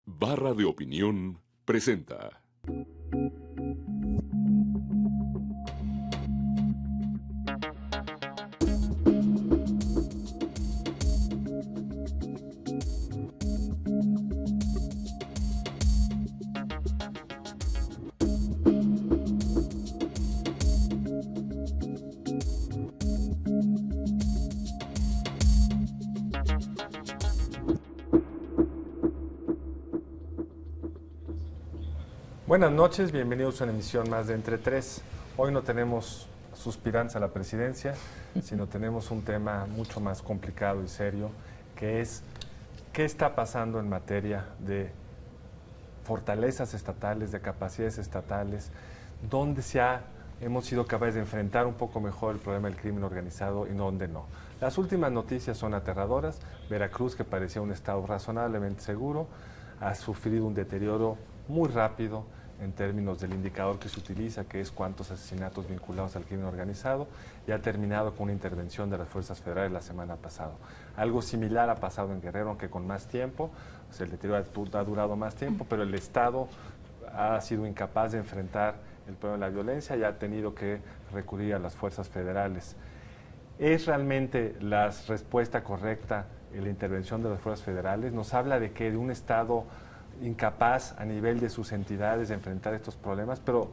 Barra de Opinión presenta. Buenas noches, bienvenidos a una emisión más de Entre Tres. Hoy no tenemos suspirantes a la presidencia, sino tenemos un tema mucho más complicado y serio, que es qué está pasando en materia de fortalezas estatales, de capacidades estatales, dónde hemos sido capaces de enfrentar un poco mejor el problema del crimen organizado y dónde no. Las últimas noticias son aterradoras. Veracruz, que parecía un estado razonablemente seguro, ha sufrido un deterioro muy rápido en términos del indicador que se utiliza, que es cuántos asesinatos vinculados al crimen organizado, y ha terminado con una intervención de las fuerzas federales la semana pasada. Algo similar ha pasado en Guerrero, aunque con más tiempo, el deterioro ha durado más tiempo, pero el Estado ha sido incapaz de enfrentar el problema de la violencia y ha tenido que recurrir a las fuerzas federales. ¿Es realmente la respuesta correcta la intervención de las fuerzas federales? Nos habla de que de un Estado incapaz a nivel de sus entidades de enfrentar estos problemas, pero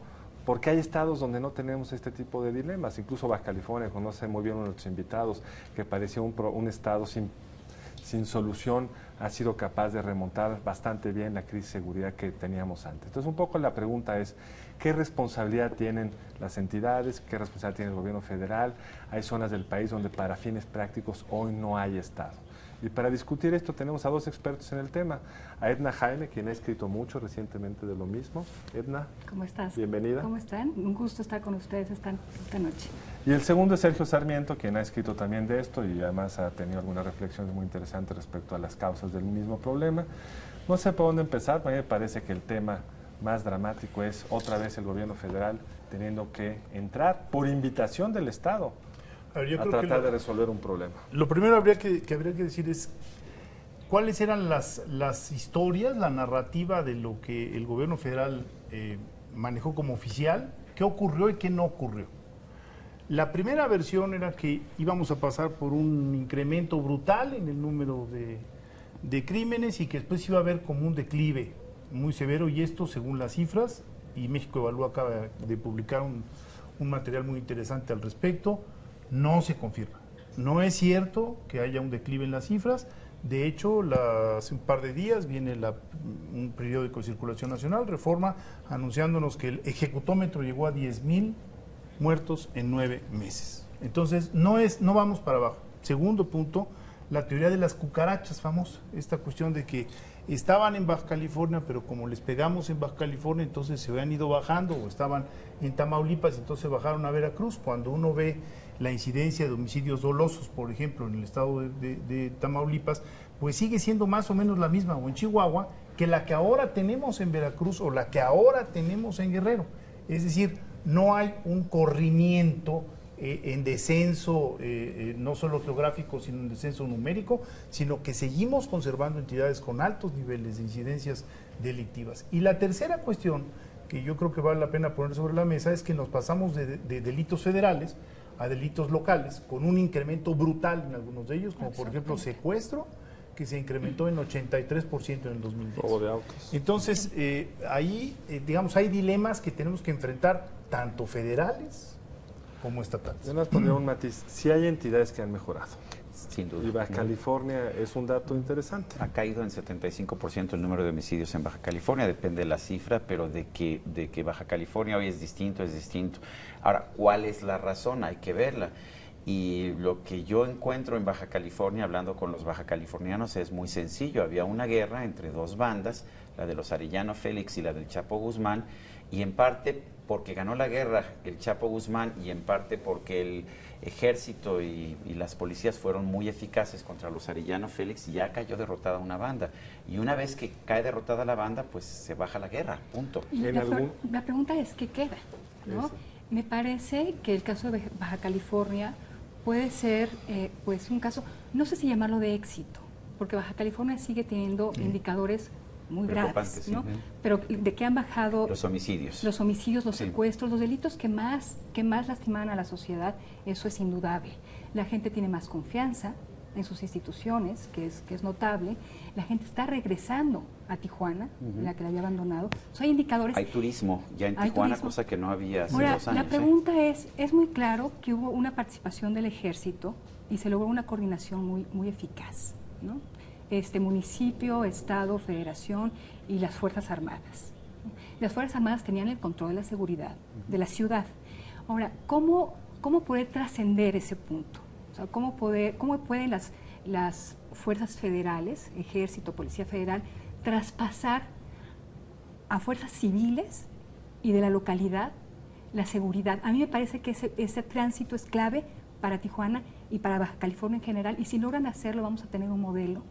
¿por qué hay estados donde no tenemos este tipo de dilemas? Incluso Baja California, conoce muy bien a nuestros invitados, que parecía un estado sin solución, ha sido capaz de remontar bastante bien la crisis de seguridad que teníamos antes. Entonces, un poco la pregunta es, ¿qué responsabilidad tienen las entidades? ¿Qué responsabilidad tiene el gobierno federal? Hay zonas del país donde para fines prácticos hoy no hay Estado. Y para discutir esto tenemos a dos expertos en el tema, a Edna Jaime, quien ha escrito mucho recientemente de lo mismo. Edna, ¿cómo estás? Bienvenida. ¿Cómo están? Un gusto estar con ustedes esta noche. Y el segundo es Sergio Sarmiento, quien ha escrito también de esto y además ha tenido algunas reflexiones muy interesantes respecto a las causas del mismo problema. No sé por dónde empezar, a mí me parece que el tema más dramático es otra vez el gobierno federal teniendo que entrar por invitación del Estado a tratar de resolver un problema. Lo primero que habría que decir es cuáles eran las historias, la narrativa de lo que el gobierno federal manejó como oficial, qué ocurrió y qué no ocurrió. La primera versión era que íbamos a pasar por un incremento brutal en el número de crímenes y que después iba a haber como un declive muy severo, y esto según las cifras, y México Evalúa acaba de publicar un material muy interesante al respecto, no se confirma. No es cierto que haya un declive en las cifras. De hecho, hace un par de días viene un periódico de circulación nacional, Reforma, anunciándonos que el ejecutómetro llegó a 10,000 muertos en 9 meses. Entonces, no vamos para abajo. Segundo punto, la teoría de las cucarachas famosa, esta cuestión de que estaban en Baja California, pero como les pegamos en Baja California, entonces se habían ido bajando, o estaban en Tamaulipas, entonces bajaron a Veracruz. Cuando uno ve la incidencia de homicidios dolosos, por ejemplo, en el estado de Tamaulipas, pues sigue siendo más o menos la misma, o en Chihuahua, que la que ahora tenemos en Veracruz o la que ahora tenemos en Guerrero. Es decir, no hay un corrimiento en descenso, no solo geográfico, sino en descenso numérico, sino que seguimos conservando entidades con altos niveles de incidencias delictivas. Y la tercera cuestión, que yo creo que vale la pena poner sobre la mesa, es que nos pasamos de delitos federales a delitos locales, con un incremento brutal en algunos de ellos, como por ejemplo secuestro, que se incrementó en 83% en el 2010. Robo de autos. Entonces, ahí, digamos, hay dilemas que tenemos que enfrentar, tanto federales como estatales. Yo nos pondría un matiz. Sí hay entidades que han mejorado. Sin duda. Y Baja California es un dato interesante. Ha caído en 75% el número de homicidios en Baja California, depende de la cifra, pero de que Baja California hoy es distinto. Ahora, ¿cuál es la razón? Hay que verla. Y lo que yo encuentro en Baja California, hablando con los baja californianos, es muy sencillo. Había una guerra entre dos bandas, la de los Arellano Félix y la del Chapo Guzmán, y en parte porque ganó la guerra el Chapo Guzmán y en parte porque el ejército y las policías fueron muy eficaces contra los Arellano Félix, y ya cayó derrotada una banda. Y una vez que cae derrotada la banda, pues se baja la guerra, punto. La pregunta es, ¿qué queda? ¿No? Sí. Me parece que el caso de Baja California puede ser pues un caso, no sé si llamarlo de éxito, porque Baja California sigue teniendo indicadores muy Preocupante, graves, sí. ¿no? Pero de que han bajado Los homicidios. los homicidios, los Sí. secuestros, los delitos que más lastiman a la sociedad, eso es indudable. La gente tiene más confianza en sus instituciones, que es notable. La gente está regresando a Tijuana, la que la había abandonado. O sea, hay indicadores. Hay turismo ya en Hay Tijuana, turismo. cosa que no había hace Ahora, 2 años. la pregunta es muy claro que hubo una participación del ejército y se logró una coordinación muy eficaz, ¿no? Municipio, Estado, Federación y las Fuerzas Armadas. Las Fuerzas Armadas tenían el control de la seguridad de la ciudad. Ahora, ¿cómo poder trascender ese punto? O sea, ¿cómo pueden las fuerzas federales, Ejército, Policía Federal, traspasar a fuerzas civiles y de la localidad la seguridad? A mí me parece que ese tránsito es clave para Tijuana y para Baja California en general, y si logran hacerlo vamos a tener un modelo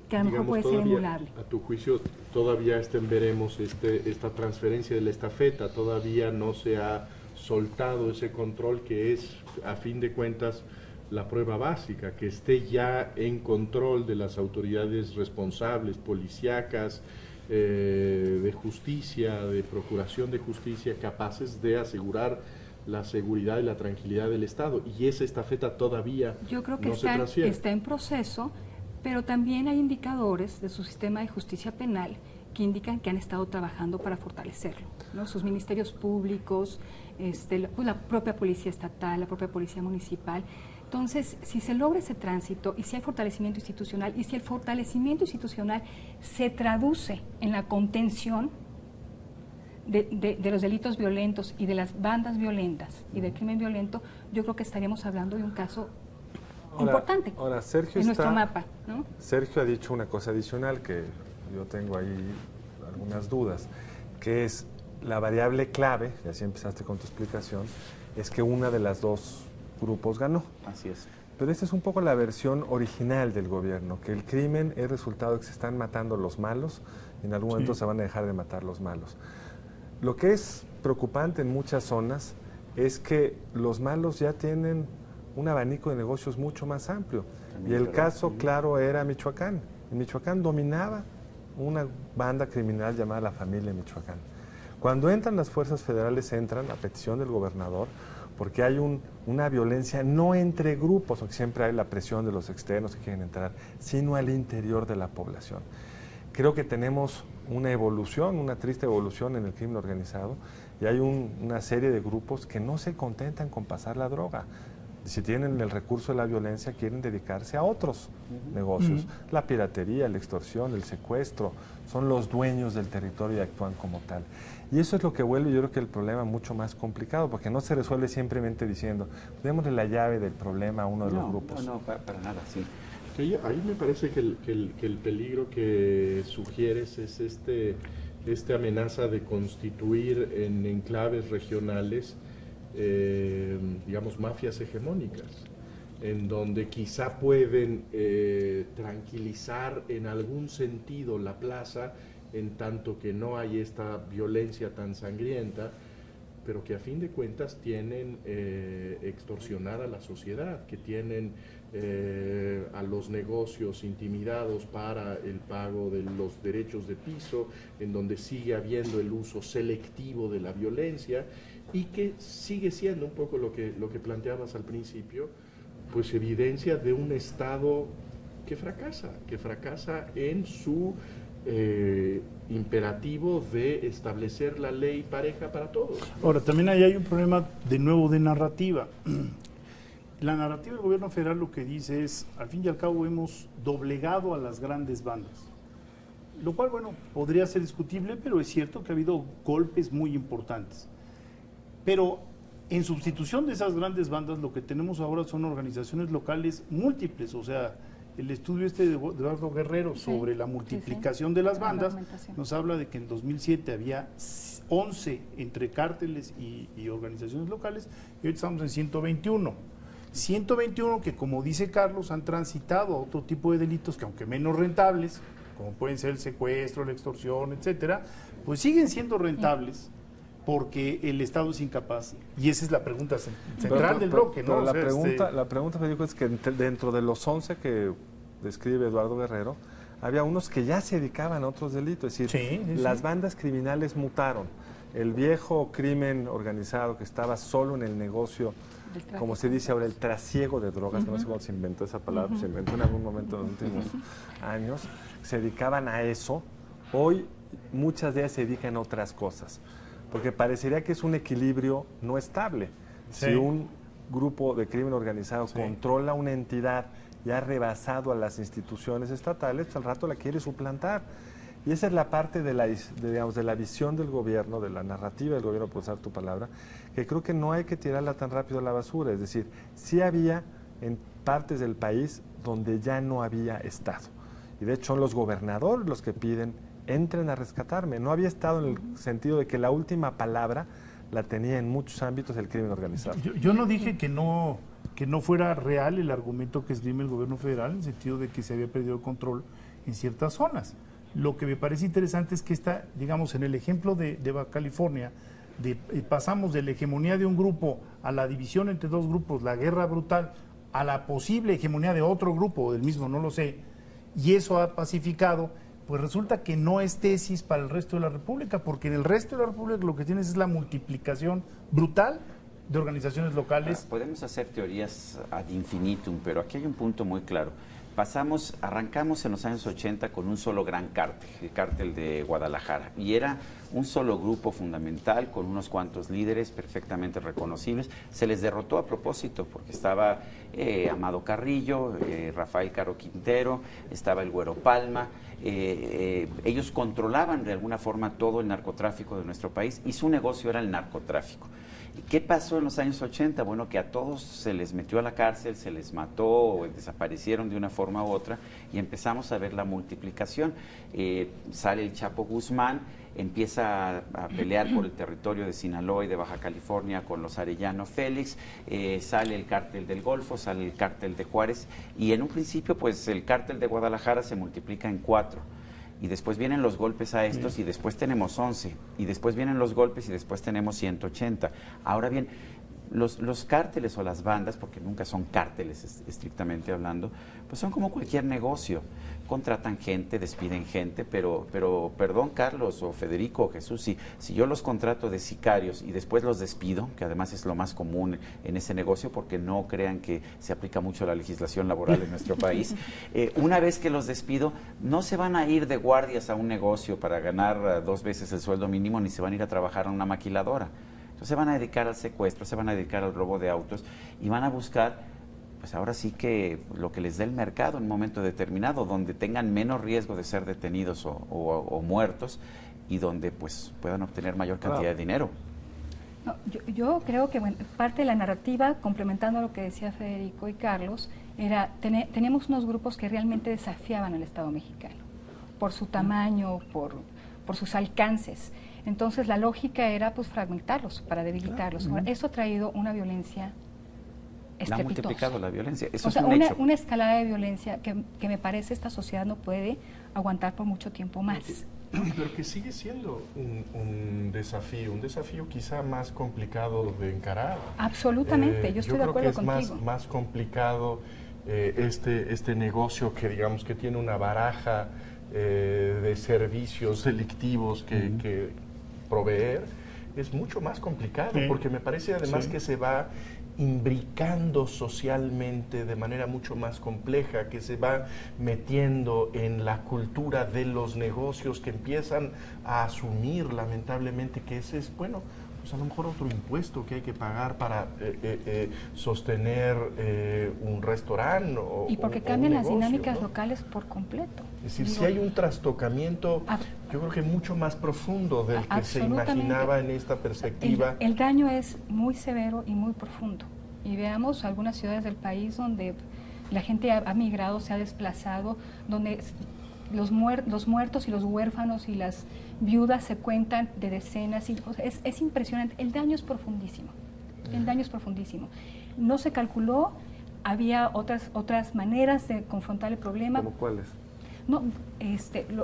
que a lo mejor puede ser todavía, emulable. A tu juicio, todavía veremos esta transferencia de la estafeta, todavía no se ha soltado ese control que es, a fin de cuentas, la prueba básica, que esté ya en control de las autoridades responsables, policíacas, de justicia, de procuración de justicia, capaces de asegurar la seguridad y la tranquilidad del Estado. Y esa estafeta todavía Yo creo que no se transfiere. está en proceso, pero también hay indicadores de su sistema de justicia penal que indican que han estado trabajando para fortalecerlo, ¿no? Sus ministerios públicos, la propia policía estatal, la propia policía municipal. Entonces, si se logra ese tránsito y si hay fortalecimiento institucional y si el fortalecimiento institucional se traduce en la contención de los delitos violentos y de las bandas violentas y del crimen violento, yo creo que estaríamos hablando de un caso importante Ahora, Sergio en nuestro mapa, ¿no? Sergio ha dicho una cosa adicional que yo tengo ahí algunas dudas, que es la variable clave, y así empezaste con tu explicación, es que una de las dos grupos ganó. Así es. Pero esta es un poco la versión original del gobierno, que el crimen es resultado de que se están matando los malos y en algún momento se van a dejar de matar los malos. Lo que es preocupante en muchas zonas es que los malos ya tienen un abanico de negocios mucho más amplio. Y el caso claro era Michoacán. En Michoacán dominaba una banda criminal llamada la Familia Michoacán. Cuando entran las fuerzas federales, entran a petición del gobernador, porque hay una violencia no entre grupos, porque siempre hay la presión de los externos que quieren entrar, sino al interior de la población. Creo que tenemos una evolución, una triste evolución en el crimen organizado, y hay una serie de grupos que no se contentan con pasar la droga. Si tienen el recurso de la violencia, quieren dedicarse a otros negocios. La piratería, la extorsión, el secuestro, son los dueños del territorio y actúan como tal. Y eso es lo que vuelve, yo creo que el problema mucho más complicado, porque no se resuelve simplemente diciendo, démosle la llave del problema a uno de los grupos. No, para nada, sí. Ahí me parece que el peligro que sugieres es esta amenaza de constituir en enclaves regionales, digamos, mafias hegemónicas, en donde quizá pueden tranquilizar en algún sentido la plaza, en tanto que no hay esta violencia tan sangrienta, pero que a fin de cuentas tienen extorsionar a la sociedad, que tienen a los negocios intimidados para el pago de los derechos de piso, en donde sigue habiendo el uso selectivo de la violencia, y que sigue siendo un poco lo que planteabas al principio, pues evidencia de un Estado que fracasa en su imperativo de establecer la ley pareja para todos. Ahora, también ahí hay un problema de nuevo de narrativa. La narrativa del gobierno federal lo que dice es, al fin y al cabo hemos doblegado a las grandes bandas. Lo cual, bueno, podría ser discutible, pero es cierto que ha habido golpes muy importantes. Pero en sustitución de esas grandes bandas, lo que tenemos ahora son organizaciones locales múltiples, o sea, el estudio de Eduardo Guerrero sobre la multiplicación de las bandas nos habla de que en 2007 había 11 entre cárteles y organizaciones locales, y hoy estamos en 121. 121 que, como dice Carlos, han transitado a otro tipo de delitos que, aunque menos rentables, como pueden ser el secuestro, la extorsión, etcétera, pues siguen siendo rentables porque el Estado es incapaz. Y esa es la pregunta central del bloque, ¿no? Pero la pregunta, Federico, es que dentro de los 11 que describe Eduardo Guerrero, había unos que ya se dedicaban a otros delitos. Es decir, las bandas criminales mutaron. El viejo crimen organizado que estaba solo en el negocio, como se dice ahora, el trasiego de drogas, que no sé cómo se inventó esa palabra, se inventó en algún momento en los últimos años, se dedicaban a eso. Hoy muchas de ellas se dedican a otras cosas, porque parecería que es un equilibrio no estable. Si un grupo de crimen organizado controla una entidad y ha rebasado a las instituciones estatales, pues al rato la quiere suplantar. Y esa es la parte de la visión del gobierno, de la narrativa del gobierno, por usar tu palabra, que creo que no hay que tirarla tan rápido a la basura. Es decir, sí había en partes del país donde ya no había Estado. Y de hecho son los gobernadores los que piden, entren a rescatarme. No había Estado en el sentido de que la última palabra la tenía en muchos ámbitos el crimen organizado. Yo no dije que no fuera real el argumento que esgrime el gobierno federal, en el sentido de que se había perdido el control en ciertas zonas. Lo que me parece interesante es que digamos, en el ejemplo de Baja California, pasamos de la hegemonía de un grupo a la división entre dos grupos, la guerra brutal, a la posible hegemonía de otro grupo, del mismo, no lo sé, y eso ha pacificado, pues resulta que no es tesis para el resto de la República, porque en el resto de la República lo que tienes es la multiplicación brutal de organizaciones locales. Podemos hacer teorías ad infinitum, pero aquí hay un punto muy claro. Arrancamos en los años 80 con un solo gran cártel, el cártel de Guadalajara, y era un solo grupo fundamental con unos cuantos líderes perfectamente reconocibles. Se les derrotó a propósito porque estaba Amado Carrillo, Rafael Caro Quintero, estaba el Güero Palma. Ellos controlaban de alguna forma todo el narcotráfico de nuestro país y su negocio era el narcotráfico. ¿Qué pasó en los años 80? Bueno, que a todos se les metió a la cárcel, se les mató o desaparecieron de una forma u otra y empezamos a ver la multiplicación. Sale el Chapo Guzmán, empieza a pelear por el territorio de Sinaloa y de Baja California con los Arellano Félix, sale el cártel del Golfo, sale el cártel de Juárez y en un principio pues el cártel de Guadalajara se multiplica en 4. Y después vienen los golpes a estos y después tenemos 11, y después vienen los golpes y después tenemos 180. Ahora bien, los cárteles o las bandas, porque nunca son cárteles estrictamente hablando, pues son como cualquier negocio. Contratan gente, despiden gente, pero perdón Carlos o Federico o Jesús, si yo los contrato de sicarios y después los despido, que además es lo más común en ese negocio, porque no crean que se aplica mucho la legislación laboral en nuestro país, una vez que los despido, no se van a ir de guardias a un negocio para ganar 2 veces el sueldo mínimo, ni se van a ir a trabajar a una maquiladora. Entonces se van a dedicar al secuestro, se van a dedicar al robo de autos y van a buscar, pues ahora sí que lo que les dé el mercado en un momento determinado, donde tengan menos riesgo de ser detenidos o muertos y donde pues puedan obtener mayor cantidad de dinero. No, yo creo que parte de la narrativa, complementando lo que decía Federico y Carlos, era teníamos unos grupos que realmente desafiaban al Estado mexicano por su tamaño, por sus alcances. Entonces la lógica era pues fragmentarlos para debilitarlos. Ahora, eso ha traído una violencia estrepitosa. Ha multiplicado la violencia. Eso o sea, es un hecho. Una escalada de violencia que me parece esta sociedad no puede aguantar por mucho tiempo más. Pero que sigue siendo un desafío quizá más complicado de encarar. Absolutamente, yo estoy de acuerdo contigo. Yo creo que es más complicado este negocio que digamos que tiene una baraja de servicios delictivos que proveer, es mucho más complicado, porque me parece además que se va imbricando socialmente de manera mucho más compleja, que se va metiendo en la cultura de los negocios, que empiezan a asumir lamentablemente que ese es, bueno, pues a lo mejor otro impuesto que hay que pagar para sostener un restaurante y porque cambian las dinámicas locales por completo. Es decir, si hay un trastocamiento, yo creo que mucho más profundo del que se imaginaba en esta perspectiva. El daño es muy severo y muy profundo. Y veamos algunas ciudades del país donde la gente ha migrado, se ha desplazado, donde los muertos y los huérfanos y las viudas se cuentan de decenas. O sea, es impresionante. El daño es profundísimo. El daño es profundísimo. No se calculó, había otras maneras de confrontar el problema. ¿Cómo cuáles? No,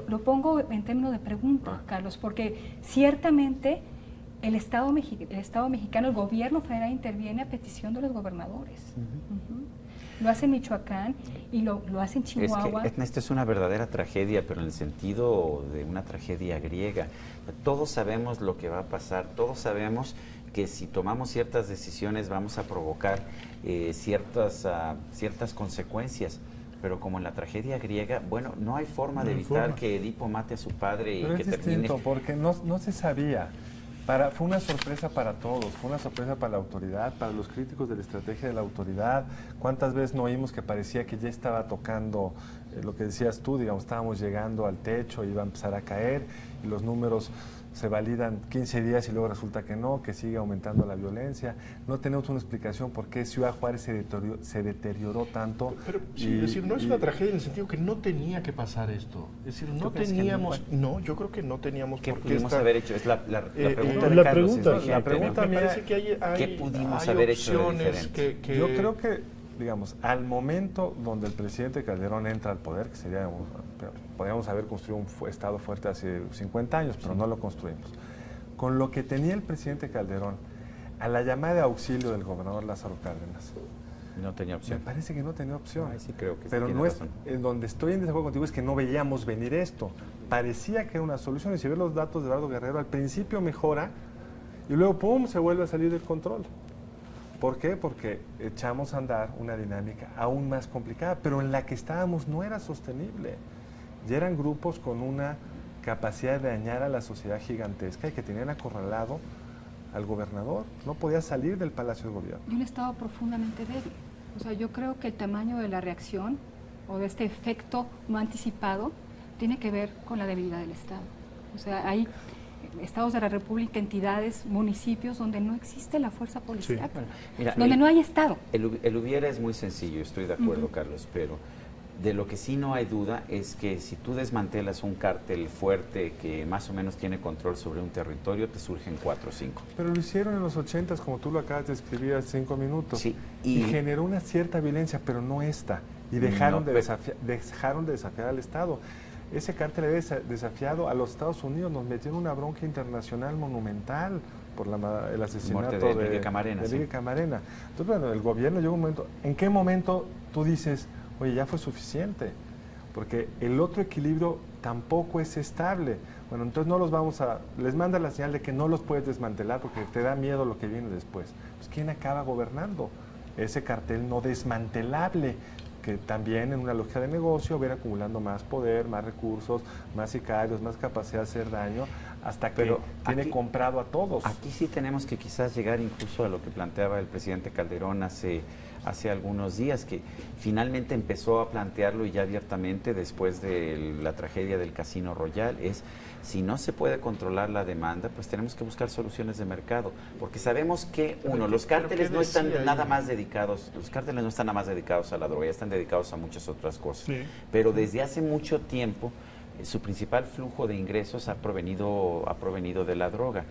lo pongo en términos de pregunta, Carlos, porque ciertamente el Estado mexicano, el gobierno federal interviene a petición de los gobernadores. lo hace en Michoacán y lo hace en Chihuahua. Es que esto es una verdadera tragedia, pero en el sentido de una tragedia griega. Todos sabemos lo que va a pasar, todos sabemos que si tomamos ciertas decisiones vamos a provocar ciertas consecuencias. Pero como en la tragedia griega, bueno, no hay forma de evitar que Edipo mate a su padre Pero y que es termine. distinto, porque no se sabía. Fue una sorpresa para todos, fue una sorpresa para la autoridad, para los críticos de la estrategia de la autoridad. ¿Cuántas veces no oímos que parecía que ya estaba tocando lo que decías tú, digamos, estábamos llegando al techo, iba a empezar a caer y los números se validan 15 días y luego resulta que no, que sigue aumentando la violencia? No tenemos una explicación por qué Ciudad Juárez se deterioró tanto. Pero sí, es decir, no es una tragedia en el sentido que no tenía que pasar esto. Es decir, no teníamos, no, yo creo que no teníamos ¿Qué por qué pudimos haber hecho? Es la pregunta de la Carlos. pregunta- la pregunta me mía, parece que hay ¿qué pudimos hay haber hecho de opciones diferente? Yo creo que, digamos, al momento donde el presidente Calderón entra al poder, que sería, podríamos haber construido un Estado fuerte hace 50 años, pero no lo construimos. Con lo que tenía el presidente Calderón, a la llamada de auxilio del gobernador Lázaro Cárdenas, No tenía opción. me parece que no tenía opción. Ay, sí creo que sí pero tiene no es, razón. en donde estoy en desacuerdo contigo es que no veíamos venir esto. Parecía que era una solución, y si ves los datos de Eduardo Guerrero, al principio mejora y luego ¡pum!, se vuelve a salir del control. ¿Por qué? Porque echamos a andar una dinámica aún más complicada, pero en la que estábamos no era sostenible. Ya eran grupos con una capacidad de dañar a la sociedad gigantesca y que tenían acorralado al gobernador. No podía salir del Palacio de Gobierno. Y un Estado profundamente débil. O sea, yo creo que el tamaño de la reacción o de este efecto no anticipado tiene que ver con la debilidad del Estado. O sea, hay estados de la República, entidades, municipios donde no existe la fuerza policial, Mira, donde no hay Estado. El hubiera es muy sencillo, estoy de acuerdo, Carlos, pero de lo que sí no hay duda es que si tú desmantelas un cártel fuerte que más o menos tiene control sobre un territorio, te surgen 4 o 5. Pero lo hicieron en los 80s, como tú lo acabas de escribir hace 5 minutos. Sí, y generó una cierta violencia, pero no esta. Y dejaron, No, dejaron de desafiar al Estado. Ese cártel había desafiado a los Estados Unidos, nos metió en una bronca internacional monumental por el asesinato muerte de Enrique Camarena. de Sí. Enrique Camarena. Entonces, bueno, el gobierno llegó un momento. ¿En qué momento tú dices, oye, ya fue suficiente? Porque el otro equilibrio tampoco es estable. Bueno, entonces no los vamos a... Les manda la señal de que no los puedes desmantelar porque te da miedo lo que viene después. Pues ¿quién acaba gobernando? Ese cartel no desmantelable, que también en una lógica de negocio va a ir acumulando más poder, más recursos, más sicarios, más capacidad de hacer daño, hasta que Pero tiene aquí- comprado a todos. Aquí sí tenemos que quizás llegar incluso a lo que planteaba el presidente Calderón hace algunos días, que finalmente empezó a plantearlo y ya abiertamente después de la tragedia del Casino Royal, es si no se puede controlar la demanda, pues tenemos que buscar soluciones de mercado, porque sabemos que, uno, los cárteles no están nada más dedicados, los cárteles no están nada más dedicados a la droga, ya están dedicados a muchas otras cosas, pero desde hace mucho tiempo su principal flujo de ingresos ha provenido de la droga.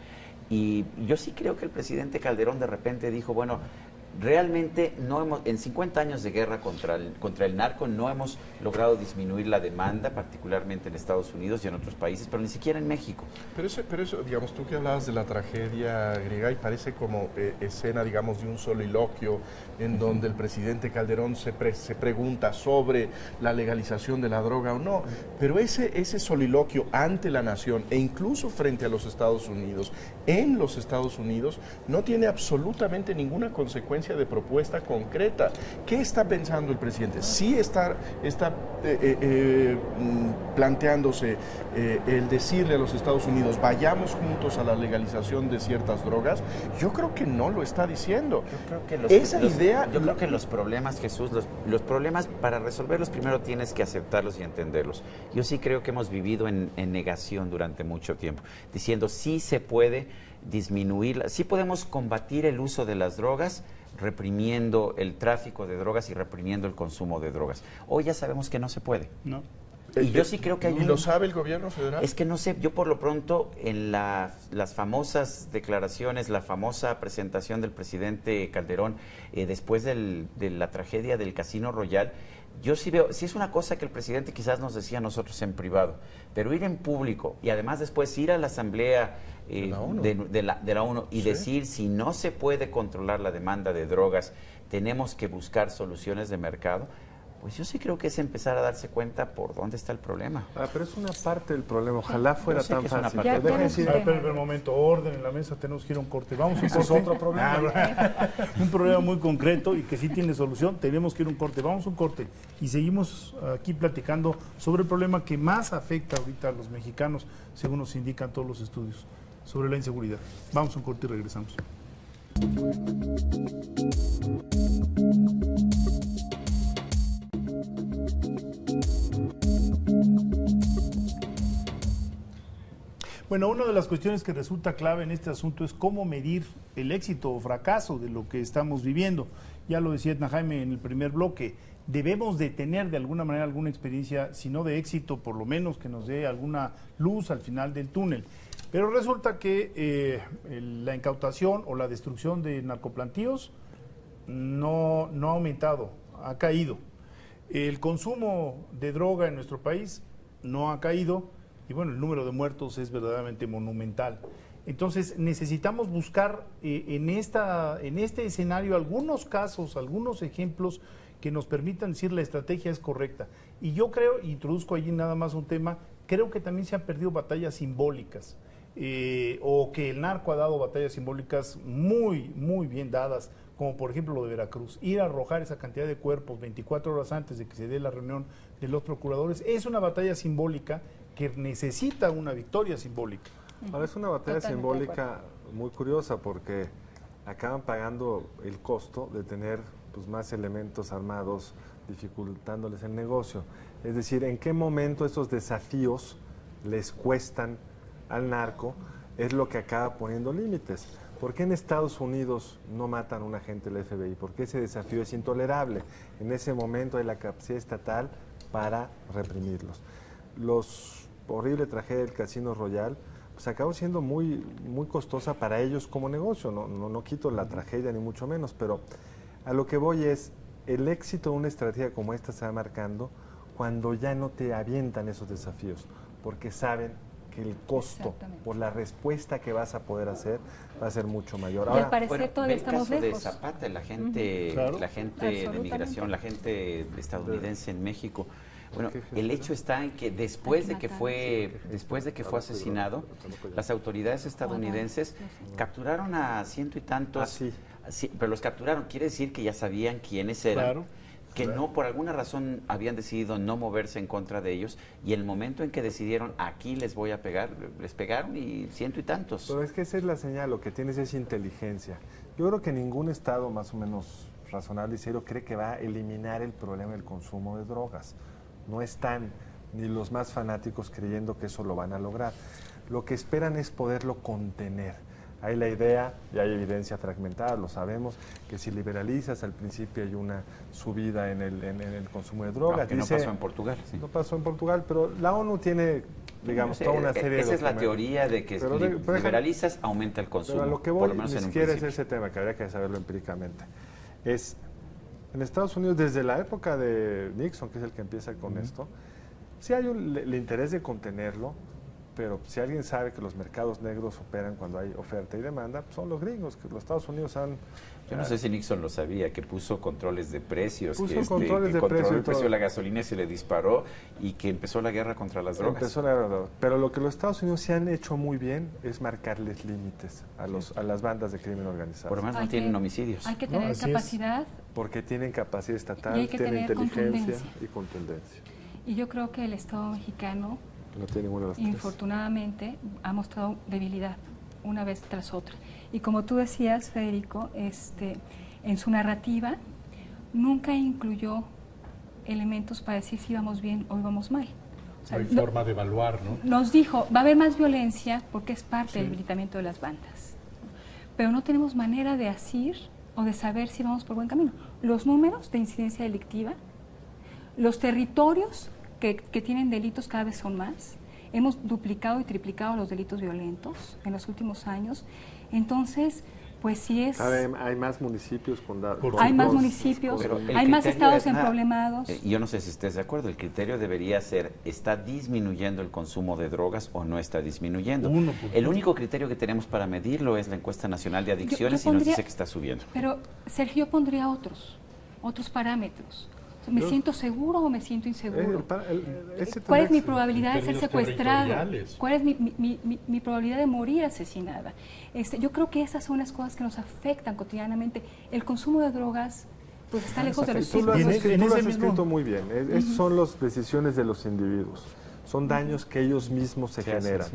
Y yo sí creo que el presidente Calderón de repente dijo, bueno, realmente no hemos, en 50 años de guerra contra el narco no hemos logrado disminuir la demanda, particularmente en Estados Unidos y en otros países, pero ni siquiera en México. Pero eso, digamos, tú que hablabas de la tragedia griega y parece como escena, digamos, de un soliloquio en donde el presidente Calderón se pregunta sobre la legalización de la droga o no, pero ese soliloquio ante la nación e incluso frente a los Estados Unidos, en los Estados Unidos, no tiene absolutamente ninguna consecuencia de propuesta concreta. ¿Qué está pensando el presidente? Sí está planteándose el decirle a los Estados Unidos, vayamos juntos a la legalización de ciertas drogas. Yo creo que no lo está diciendo. Yo creo que Yo creo que los problemas, Jesús, los problemas, para resolverlos primero tienes que aceptarlos y entenderlos. Yo sí creo que hemos vivido en negación durante mucho tiempo, diciendo sí se puede disminuir, sí podemos combatir el uso de las drogas, reprimiendo el tráfico de drogas y reprimiendo el consumo de drogas. Hoy ya sabemos que no se puede. No. Y yo sí creo que hay ¿Y lo sabe el gobierno federal? Es que no sé, yo por lo pronto en las famosas declaraciones, la famosa presentación del presidente Calderón después de la tragedia del Casino Royal, yo sí veo, sí es una cosa que el presidente quizás nos decía a nosotros en privado, pero ir en público y además después ir a la asamblea de la ONU y decir si no se puede controlar la demanda de drogas, tenemos que buscar soluciones de mercado, pues yo sí creo que es empezar a darse cuenta por dónde está el problema. Pero es una parte del problema. Ojalá fuera Yo sé tan que es una fácil. parte Pero déjenme decir, Pero un momento, orden en la mesa, tenemos que ir a un corte. Vamos a un ese es corte. otro problema. Un problema muy concreto y que sí tiene solución. Tenemos que ir a un corte. Vamos a un corte y seguimos aquí platicando sobre el problema que más afecta ahorita a los mexicanos, según nos indican todos los estudios, sobre la inseguridad. Vamos a un corte y regresamos. Bueno, una de las cuestiones que resulta clave en este asunto es cómo medir el éxito o fracaso de lo que estamos viviendo. Ya lo decía Edna Jaime en el primer bloque, debemos de tener de alguna manera alguna experiencia, si no de éxito, por lo menos que nos dé alguna luz al final del túnel. Pero resulta que la incautación o la destrucción de narcoplantíos no ha aumentado, ha caído. El consumo de droga en nuestro país no ha caído. Y bueno, el número de muertos es verdaderamente monumental. Entonces necesitamos buscar en este escenario algunos casos, algunos ejemplos que nos permitan decir la estrategia es correcta. Y yo creo, introduzco allí nada más un tema, creo que también se han perdido batallas simbólicas, o que el narco ha dado batallas simbólicas muy, muy bien dadas, como por ejemplo lo de Veracruz. Ir a arrojar esa cantidad de cuerpos 24 horas antes de que se dé la reunión de los procuradores es una batalla simbólica que necesita una victoria simbólica. Ahora, es una batalla Totalmente simbólica muy curiosa porque acaban pagando el costo de tener pues, más elementos armados dificultándoles el negocio. Es decir, ¿en qué momento estos desafíos les cuestan al narco? Es lo que acaba poniendo límites. ¿Por qué en Estados Unidos no matan a un agente del FBI? Porque ese desafío es intolerable. En ese momento hay la capacidad estatal para reprimirlos. Horrible tragedia del Casino Royal pues acabó siendo muy, muy costosa para ellos como negocio. No quito la tragedia ni mucho menos, pero a lo que voy es el éxito de una estrategia como esta se va marcando cuando ya no te avientan esos desafíos, porque saben que el costo por la respuesta que vas a poder hacer va a ser mucho mayor. Ahora, y al parecer todavía estamos lejos. El lejos. caso de Zapata, la gente, Claro. la gente de migración, la gente estadounidense en México. Bueno, el hecho está en que después de que fue asesinado, las autoridades estadounidenses capturaron a ciento y tantos, pero los capturaron, quiere decir que ya sabían quiénes eran, Claro. que no, por alguna razón habían decidido no moverse en contra de ellos, y el momento en que decidieron aquí les voy a pegar, les pegaron y ciento y tantos. Pero es que esa es la señal, lo que tienes es inteligencia. Yo creo que ningún estado más o menos razonable y serio cree que va a eliminar el problema del consumo de drogas. No están ni los más fanáticos creyendo que eso lo van a lograr. Lo que esperan es poderlo contener. Hay la idea, y hay evidencia fragmentada, lo sabemos, que si liberalizas al principio hay una subida en el consumo de drogas. Aunque no pasó en Portugal. Sí. No pasó en Portugal, pero la ONU tiene, digamos, toda una serie de esa es la documentos. teoría de que liberalizas, aumenta el consumo. Pero a lo que por voy lo menos ni en un siquiera es principio. ese tema, que habría que saberlo empíricamente. Es, en Estados Unidos, desde la época de Nixon, que es el que empieza con esto, sí hay el interés de contenerlo, pero si alguien sabe que los mercados negros operan cuando hay oferta y demanda, pues son los gringos, que los Estados Unidos han... Yo no sé si Nixon lo sabía, que puso controles de precios, Puso que controles de controló precio y el precio todo. de la gasolina y se le disparó, y que empezó la guerra contra las drogas. Empezó la guerra. Pero lo que los Estados Unidos sí han hecho muy bien es marcarles límites a las bandas de crimen organizado. Por lo menos no tienen homicidios. Hay que tener así es. capacidad. Porque tienen capacidad Y estatal, hay que tienen tener inteligencia contundencia. y contundencia. Y yo creo que el Estado mexicano, No tiene ninguna de las tres. infortunadamente, ha mostrado debilidad una vez tras otra. Y como tú decías, Federico, en su narrativa nunca incluyó elementos para decir si íbamos bien o íbamos mal. O sea, No hay forma de evaluar, ¿no? nos dijo, va a haber más violencia porque es parte del debilitamiento de las bandas. Pero no tenemos manera de asir o de saber si vamos por buen camino. Los números de incidencia delictiva, los territorios que tienen delitos cada vez son más. Hemos duplicado y triplicado los delitos violentos en los últimos años. Entonces, Pues sí es... Hay más municipios Hay más municipios, Pero el hay más criterio estados es nada. emproblemados. Yo no sé si estés de acuerdo, el criterio debería ser, ¿está disminuyendo el consumo de drogas o no está disminuyendo? El único criterio que tenemos para medirlo es la encuesta nacional de adicciones y nos dice que está subiendo. Pero, Sergio, yo pondría otros parámetros. ¿Me siento seguro o me siento inseguro? ¿Cuál es mi probabilidad de ser secuestrado? ¿Cuál es mi probabilidad de morir asesinada? Yo creo que esas son las cosas que nos afectan cotidianamente. El consumo de drogas pues está lejos de los Tú lo has círculos. escrito muy bien. Esas son las decisiones de los individuos. Son daños que ellos mismos se generan.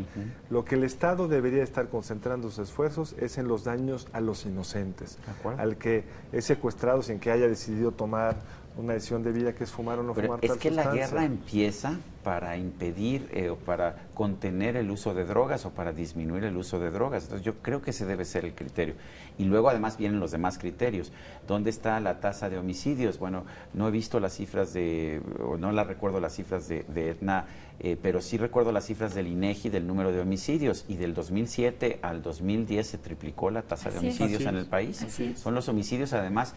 Lo que el Estado debería estar concentrando sus esfuerzos es en los daños a los inocentes, al que es secuestrado sin que haya decidido tomar una decisión de vida, que es fumar o no fumar tal sustancia. La guerra empieza para impedir o para contener el uso de drogas o para disminuir el uso de drogas. Entonces yo creo que ese debe ser el criterio. Y luego además vienen los demás criterios. ¿Dónde está la tasa de homicidios? Bueno, no he visto las cifras o no la recuerdo las cifras de Etna, pero sí recuerdo las cifras del INEGI del número de homicidios, y del 2007 al 2010 se triplicó la tasa de homicidios en el país. Son los homicidios además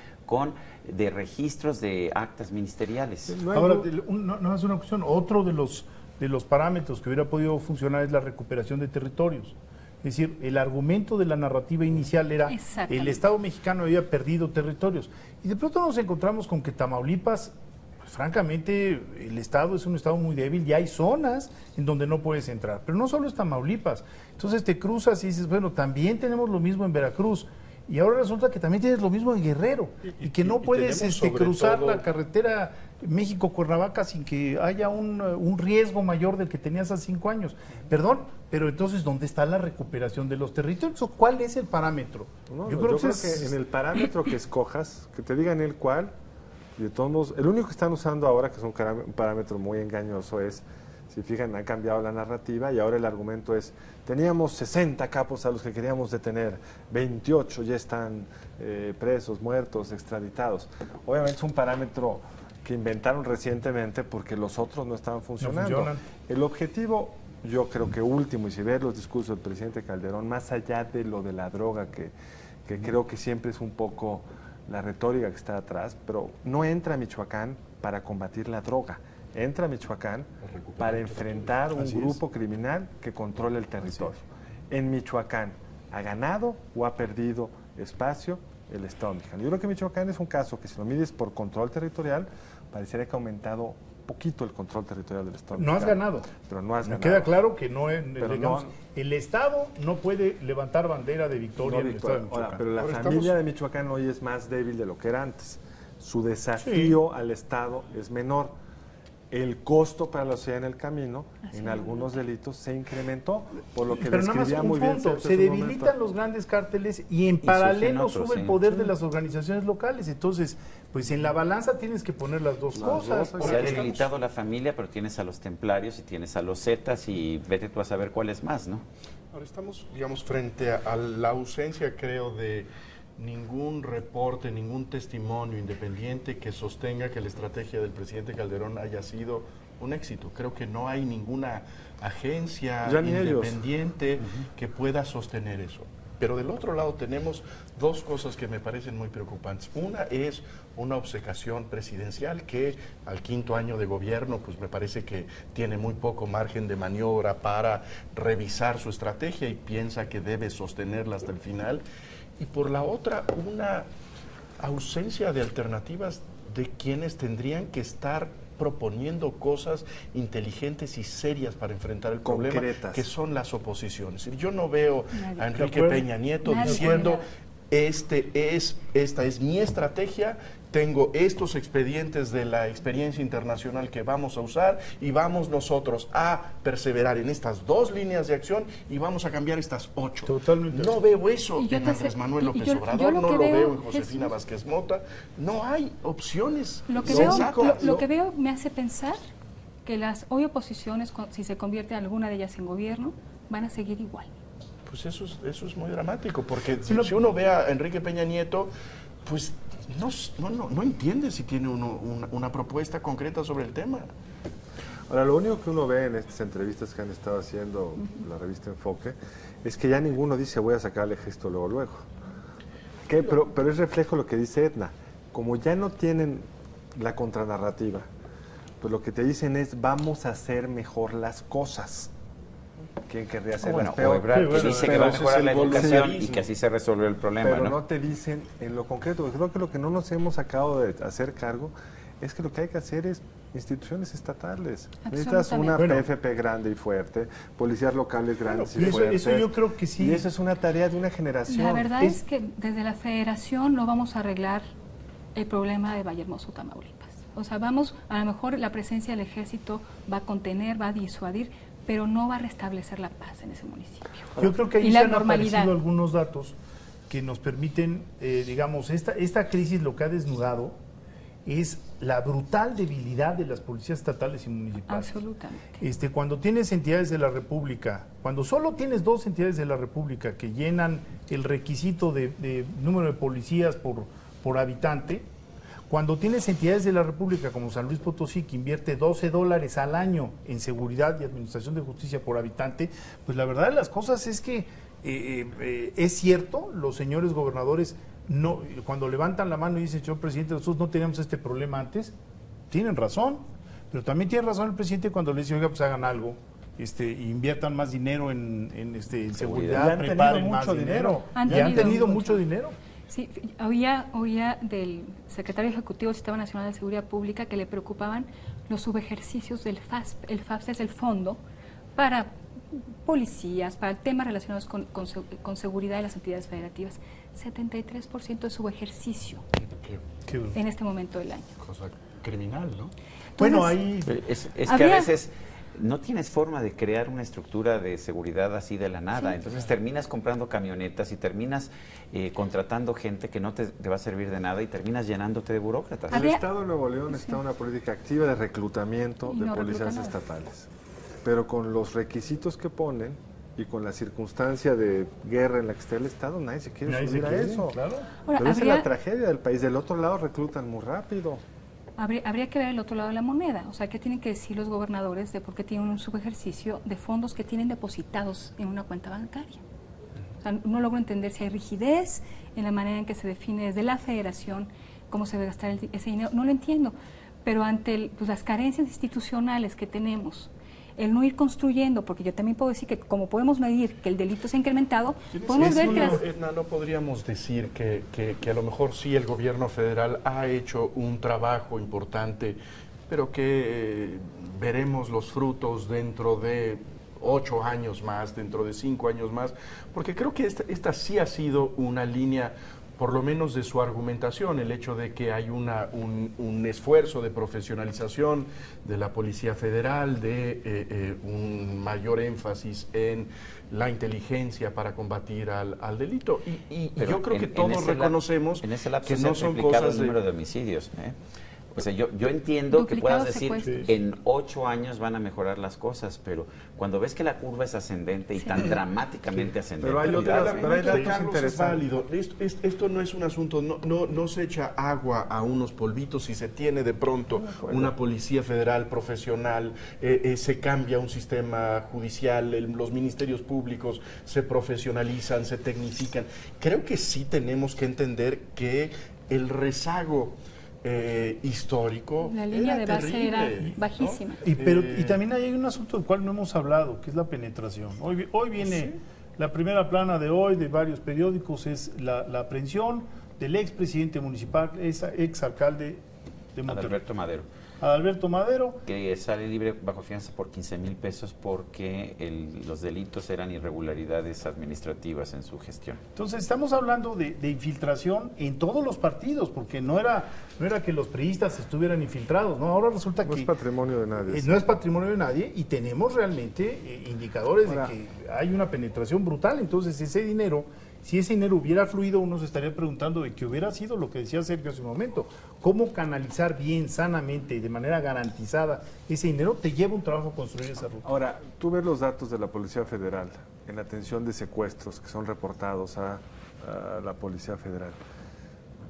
de registros de actas ministeriales. Ahora, no es una cuestión, otro de los parámetros que hubiera podido funcionar es la recuperación de territorios. Es decir, el argumento de la narrativa inicial era el Estado mexicano había perdido territorios. Y de pronto nos encontramos con que Tamaulipas, pues, francamente, el Estado es un Estado muy débil y hay zonas en donde no puedes entrar. Pero no solo es Tamaulipas. Entonces te cruzas y dices, bueno, también tenemos lo mismo en Veracruz. Y ahora resulta que también tienes lo mismo en Guerrero y que no puedes cruzar la carretera México-Cuernavaca sin que haya un riesgo mayor del que tenías hace 5 años. Perdón, pero entonces, ¿dónde está la recuperación de los territorios? ¿Cuál es el parámetro? Yo creo que en el parámetro que escojas, que te digan el cuál, y de todos modos, el único que están usando ahora, que es un parámetro muy engañoso, es, si fijan, han cambiado la narrativa y ahora el argumento es, teníamos 60 capos a los que queríamos detener, 28 ya están presos, muertos, extraditados. Obviamente es un parámetro que inventaron recientemente porque los otros no estaban funcionando. El objetivo, yo creo que último, y si ves los discursos del presidente Calderón, más allá de lo de la droga, que creo que siempre es un poco la retórica que está atrás, pero no entra a Michoacán para combatir la droga. Entra a Michoacán para enfrentar un grupo criminal que controla el territorio. En Michoacán, ¿ha ganado o ha perdido espacio el Estado mexicano? Yo creo que Michoacán es un caso que, si lo mides por control territorial, parecería que ha aumentado poquito el control territorial del Estado mexicano. No has ganado. Pero no has ganado. Queda claro que el Estado no puede levantar bandera de victoria en el Estado de Michoacán. Pero la familia de Michoacán hoy es más débil de lo que era antes. Su desafío al Estado es menor. El costo para la sociedad en el camino, en algunos delitos, se incrementó, por lo que describía muy bien. Se debilitan los grandes cárteles y en paralelo sube el poder de las organizaciones locales. Entonces, pues en la balanza tienes que poner las dos cosas. Se ha debilitado la familia, pero tienes a los templarios y tienes a los zetas y vete tú a saber cuál es más, ¿no? Ahora estamos, digamos, frente a la ausencia, creo, de ningún reporte, ningún testimonio independiente que sostenga que la estrategia del presidente Calderón haya sido un éxito. Creo que no hay ninguna agencia independiente que pueda sostener eso. Pero del otro lado tenemos dos cosas que me parecen muy preocupantes. Una es una obcecación presidencial que al 5º año de gobierno pues me parece que tiene muy poco margen de maniobra para revisar su estrategia y piensa que debe sostenerla hasta el final. Y por la otra, una ausencia de alternativas de quienes tendrían que estar proponiendo cosas inteligentes y serias para enfrentar el problema, que son las oposiciones. Yo no veo a Enrique Peña Nieto diciendo, esta es mi estrategia, tengo estos expedientes de la experiencia internacional que vamos a usar y vamos nosotros a perseverar en estas 2 líneas de acción y vamos a cambiar estas 8. Totalmente. No veo eso en Andrés Manuel López Obrador, no lo veo en Josefina Vázquez Mota. No hay opciones. Lo que veo me hace pensar que las hoy oposiciones, si se convierte alguna de ellas en gobierno, van a seguir igual. Pues eso es muy dramático, porque si uno ve a Enrique Peña Nieto, pues no entiende si tiene una propuesta concreta sobre el tema. Ahora, lo único que uno ve en estas entrevistas que han estado haciendo la revista Enfoque es que ya ninguno dice voy a sacar el ejército luego. Pero es reflejo lo que dice Edna. Como ya no tienen la contranarrativa, pues lo que te dicen es vamos a hacer mejor las cosas. ¿Quién querría hacerlas peor? Ebrard, que dice que va a mejorar la educación y bolsonarismo. que así se resuelve el problema, Pero ¿no? no te dicen en lo concreto. Creo que lo que no nos hemos acabado de hacer cargo es que lo que hay que hacer es instituciones estatales. Necesitas una PFP grande y fuerte, policías locales grandes y fuertes. Eso yo creo que sí. Y eso es una tarea de una generación. La verdad es que desde la federación no vamos a arreglar el problema de Vallehermoso, Tamaulipas. O sea, a lo mejor la presencia del ejército va a contener, va a disuadir, pero no va a restablecer la paz en ese municipio. Yo creo que ahí Y se la han normalidad. aparecido algunos datos que nos permiten, digamos, esta crisis lo que ha desnudado es la brutal debilidad de las policías estatales y municipales. Absolutamente. Cuando tienes entidades de la República, cuando solo tienes 2 entidades de la República que llenan el requisito de número de policías por habitante, cuando tienes entidades de la República como San Luis Potosí que invierte $12 al año en seguridad y administración de justicia por habitante, pues la verdad de las cosas es que es cierto, los señores gobernadores no, cuando levantan la mano y dicen, señor presidente, nosotros no teníamos este problema antes, tienen razón, pero también tiene razón el presidente cuando le dice, oiga, pues hagan algo, inviertan más dinero en seguridad, preparen más dinero. Ya han tenido mucho dinero. Sí, oía del secretario ejecutivo del Sistema Nacional de Seguridad Pública que le preocupaban los subejercicios del FASP. El FASP es el fondo para policías, para temas relacionados con seguridad de las entidades federativas. 73% de subejercicio en este momento del año. Cosa criminal, ¿no? Entonces, Bueno, ahí... Es que a veces no tienes forma de crear una estructura de seguridad así de la nada. Sí. Entonces terminas comprando camionetas y terminas contratando gente que no te va a servir de nada y terminas llenándote de burócratas. El Estado de Nuevo León está en una política activa de reclutamiento de policías estatales. Pero con los requisitos que ponen y con la circunstancia de guerra en la que está el Estado, nadie se quiere subir a eso. Claro. Ahora, pero esa es la tragedia del país. Del otro lado reclutan muy rápido. Habría que ver el otro lado de la moneda, o sea, ¿qué tienen que decir los gobernadores de por qué tienen un subejercicio de fondos que tienen depositados en una cuenta bancaria? O sea, no logro entender si hay rigidez en la manera en que se define desde la federación cómo se debe gastar ese dinero, no lo entiendo, pero ante las carencias institucionales que tenemos, el no ir construyendo, porque yo también puedo decir que como podemos medir que el delito se ha incrementado, podemos ver que Edna, no podríamos decir que a lo mejor sí el gobierno federal ha hecho un trabajo importante, pero que veremos los frutos dentro de 8 años más, dentro de 5 años más, porque creo que esta sí ha sido una línea, por lo menos de su argumentación, el hecho de que hay un esfuerzo de profesionalización de la Policía Federal, de un mayor énfasis en la inteligencia para combatir al delito. Y yo creo que todos reconocemos en ese lapso que no son cosas el número de homicidios. O sea, yo entiendo que puedas decir en 8 años van a mejorar las cosas, pero cuando ves que la curva es ascendente y tan dramáticamente ascendente. Pero hay datos interesantes. Esto no es un asunto, no se echa agua a unos polvitos si se tiene de pronto una policía federal profesional, se cambia un sistema judicial, los ministerios públicos se profesionalizan, se tecnifican. Creo que sí tenemos que entender que el rezago histórico, la línea de base terrible, era bajísima. ¿no? Y también hay un asunto del cual no hemos hablado, que es la penetración. Hoy viene la primera plana de hoy de varios periódicos, es la aprehensión del expresidente municipal, exalcalde de Monterrey. Adalberto Madero. Que sale libre bajo fianza por 15,000 pesos porque los delitos eran irregularidades administrativas en su gestión. Entonces estamos hablando de infiltración en todos los partidos, porque no era que los priistas estuvieran infiltrados, ¿no? Ahora resulta que... No es patrimonio de nadie. No es patrimonio de nadie y tenemos realmente indicadores de que hay una penetración brutal. Entonces si ese dinero hubiera fluido, uno se estaría preguntando de qué hubiera sido lo que decía Sergio hace un momento. Cómo canalizar bien, sanamente y de manera garantizada ese dinero te lleva un trabajo construir esa ruta. Ahora, tú ves los datos de la Policía Federal en atención de secuestros que son reportados a la Policía Federal.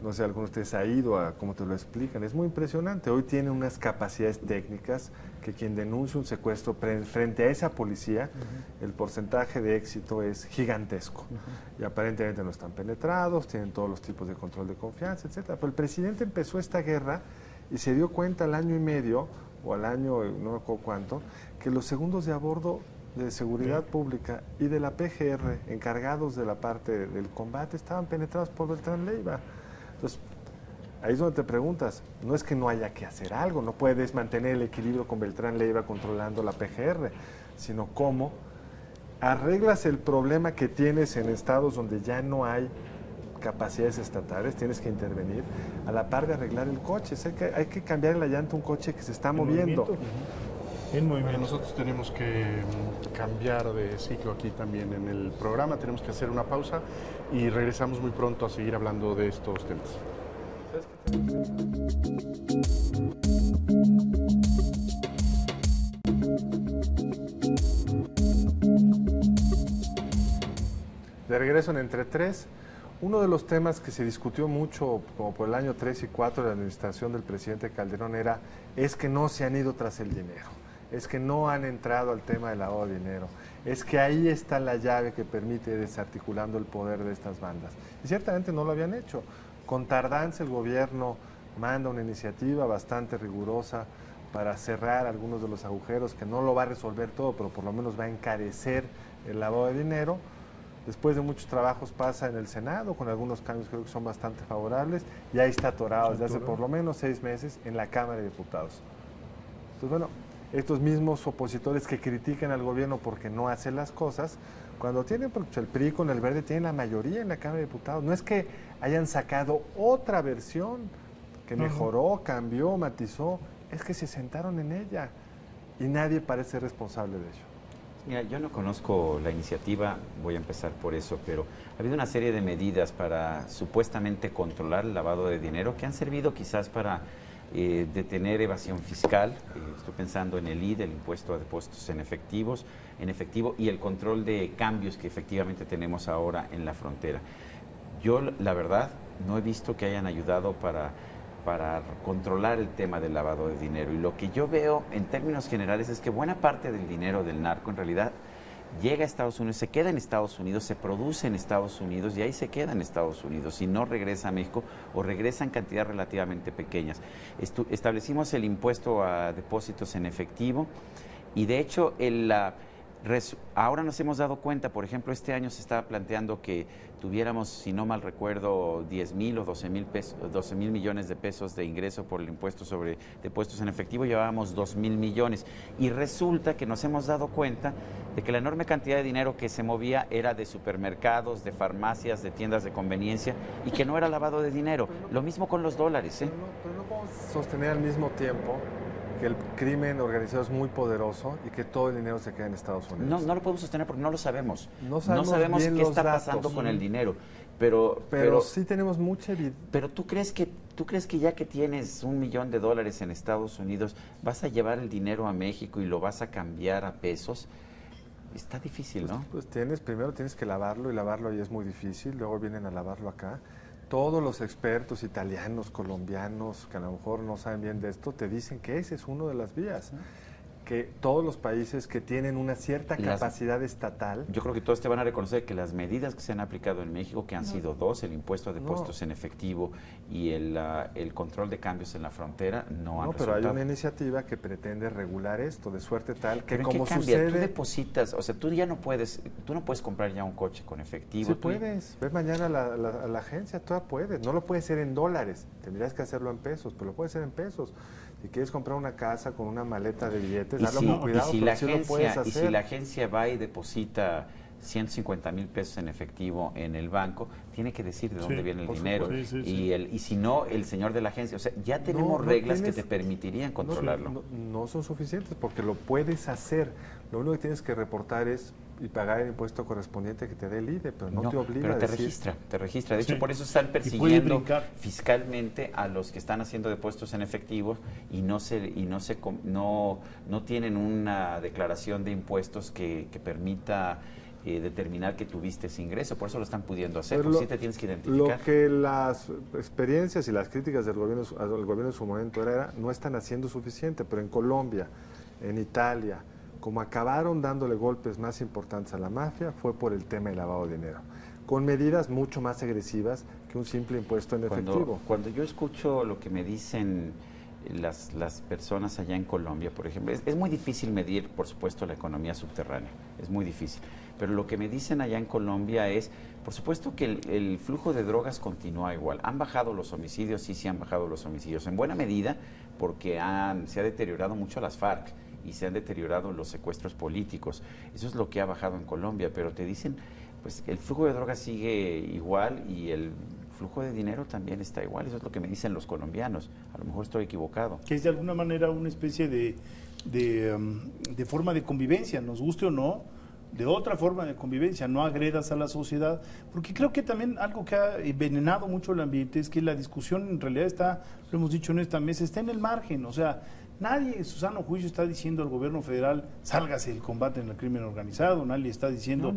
no sé, alguno de ustedes ha ido a cómo te lo explican, es muy impresionante. Hoy tiene unas capacidades técnicas que quien denuncia un secuestro frente a esa policía, el porcentaje de éxito es gigantesco. Y aparentemente no están penetrados, tienen todos los tipos de control de confianza, etcétera. Pero el presidente empezó esta guerra y se dio cuenta al año y medio, o al año, no me acuerdo cuánto, que los segundos de a bordo de seguridad pública y de la PGR, encargados de la parte del combate, estaban penetrados por Beltrán Leiva. Entonces, ahí es donde te preguntas, no es que no haya que hacer algo, no puedes mantener el equilibrio con Beltrán Leiva controlando la PGR, sino cómo arreglas el problema que tienes en estados donde ya no hay capacidades estatales, tienes que intervenir a la par de arreglar el coche. Hay que cambiar la llanta a un coche que se está moviendo. En movimiento. Bueno, nosotros tenemos que cambiar de ciclo aquí también en el programa, tenemos que hacer una pausa y regresamos muy pronto a seguir hablando de estos temas. De regreso en Entre Tres, uno de los temas que se discutió mucho como por el año 3 y 4 de la administración del presidente Calderón es que no se han ido tras el dinero, es que no han entrado al tema del lavado de dinero, es que ahí está la llave que permite ir desarticulando el poder de estas bandas. Y ciertamente no lo habían hecho. Con tardanza el gobierno manda una iniciativa bastante rigurosa para cerrar algunos de los agujeros, que no lo va a resolver todo, pero por lo menos va a encarecer el lavado de dinero. Después de muchos trabajos pasa en el Senado, con algunos cambios creo que son bastante favorables, y ahí está atorado desde hace por lo menos 6 meses en la Cámara de Diputados. Entonces, bueno, estos mismos opositores que critican al gobierno porque no hace las cosas, cuando tienen, porque el PRI con el Verde tienen la mayoría en la Cámara de Diputados, no es que hayan sacado otra versión que mejoró, cambió, matizó, es que se sentaron en ella y nadie parece responsable de ello. Mira, yo no conozco la iniciativa, voy a empezar por eso, pero ha habido una serie de medidas para supuestamente controlar el lavado de dinero que han servido quizás para detener evasión fiscal. Estoy pensando en el IDE, el impuesto a depósitos en efectivo, y el control de cambios que efectivamente tenemos ahora en la frontera. Yo, la verdad, no he visto que hayan ayudado para controlar el tema del lavado de dinero. Y lo que yo veo en términos generales es que buena parte del dinero del narco en realidad llega a Estados Unidos, se queda en Estados Unidos, se produce en Estados Unidos y ahí se queda en Estados Unidos y no regresa a México o regresa en cantidades relativamente pequeñas. Establecimos el impuesto a depósitos en efectivo y de hecho ahora nos hemos dado cuenta, por ejemplo, este año se estaba planteando que tuviéramos, si no mal recuerdo, 10,000 o 12,000 millones de pesos de ingreso por el impuesto sobre depósitos en efectivo, llevábamos 2,000 millones. Y resulta que nos hemos dado cuenta de que la enorme cantidad de dinero que se movía era de supermercados, de farmacias, de tiendas de conveniencia y que no era lavado de dinero. Lo mismo con los dólares. Pero no podemos sostener al mismo tiempo que el crimen organizado es muy poderoso y que todo el dinero se queda en Estados Unidos. No lo podemos sostener porque no lo sabemos. No sabemos bien qué los está datos pasando con el dinero. Pero sí tenemos mucha evidencia. Pero ¿tú crees que ya que tienes $1 millón en Estados Unidos, vas a llevar el dinero a México y lo vas a cambiar a pesos? Está difícil, ¿no? Pues primero tienes que lavarlo y lavarlo ahí es muy difícil, luego vienen a lavarlo acá. Todos los expertos italianos, colombianos, que a lo mejor no saben bien de esto, te dicen que esa es una de las vías. Que todos los países que tienen una cierta capacidad estatal... Yo creo que todos te van a reconocer que las medidas que se han aplicado en México, que han sido dos, el impuesto a depósitos en efectivo y el control de cambios en la frontera, no han resultado. Pero hay una iniciativa que pretende regular esto, de suerte tal que ¿Pero como qué cambia? sucede... Tú depositas, o sea, tú no puedes comprar ya un coche con efectivo. Sí puedes, ves mañana a la agencia, todavía puedes, no lo puedes hacer en dólares, tendrías que hacerlo en pesos, pero lo puedes hacer en pesos. Si quieres comprar una casa con una maleta de billetes, hazlo con cuidado, pero sí lo puedes hacer. Y si la agencia va y deposita 150,000 pesos en efectivo en el banco, tiene que decir de dónde viene el dinero. Y si no, el señor de la agencia. O sea, ya tenemos reglas que te permitirían controlarlo. No son suficientes porque lo puedes hacer. Lo único que tienes que reportar es y pagar el impuesto correspondiente que te dé el IDE, pero no te obliga pero a decir... te registra. De hecho, por eso están persiguiendo fiscalmente a los que están haciendo depósitos en efectivo y no tienen una declaración de impuestos que permita determinar que tuviste ese ingreso. Por eso lo están pudiendo hacer, Pero porque sí te tienes que identificar. Lo que las experiencias y las críticas del gobierno, al gobierno en su momento era no están haciendo suficiente, pero en Colombia, en Italia, como acabaron dándole golpes más importantes a la mafia, fue por el tema del lavado de dinero, con medidas mucho más agresivas que un simple impuesto en efectivo. Cuando yo escucho lo que me dicen las personas allá en Colombia, por ejemplo, es muy difícil medir, por supuesto, la economía subterránea, es muy difícil, pero lo que me dicen allá en Colombia es, por supuesto que el flujo de drogas continúa igual. ¿Han bajado los homicidios? Sí, han bajado los homicidios, en buena medida porque se ha deteriorado mucho las FARC y se han deteriorado los secuestros políticos. Eso es lo que ha bajado en Colombia, pero te dicen, pues el flujo de drogas sigue igual y el flujo de dinero también está igual. Eso es lo que me dicen los colombianos. A lo mejor estoy equivocado. Que es de alguna manera una especie de forma de convivencia, nos guste o no, de otra forma de convivencia, no agredas a la sociedad, porque creo que también algo que ha envenenado mucho el ambiente es que la discusión en realidad está, lo hemos dicho en esta mesa, está en el margen, o sea, nadie en su sano juicio está diciendo al gobierno federal, sálgase del combate en el crimen organizado, nadie está diciendo,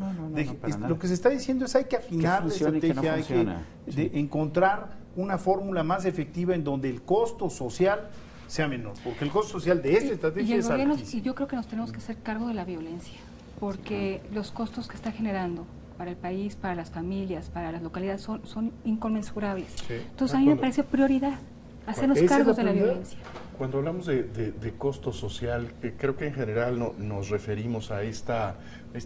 lo que se está diciendo es hay que afinar la estrategia, hay que encontrar una fórmula más efectiva en donde el costo social sea menor, porque el costo social de esta estrategia es altísimo. Y yo creo que nos tenemos que hacer cargo de la violencia, porque los costos que está generando para el país, para las familias, para las localidades son inconmensurables. Sí. Entonces a mí me parece prioridad hacernos cargos de la violencia. Cuando hablamos de costo social, creo que en general nos referimos a esta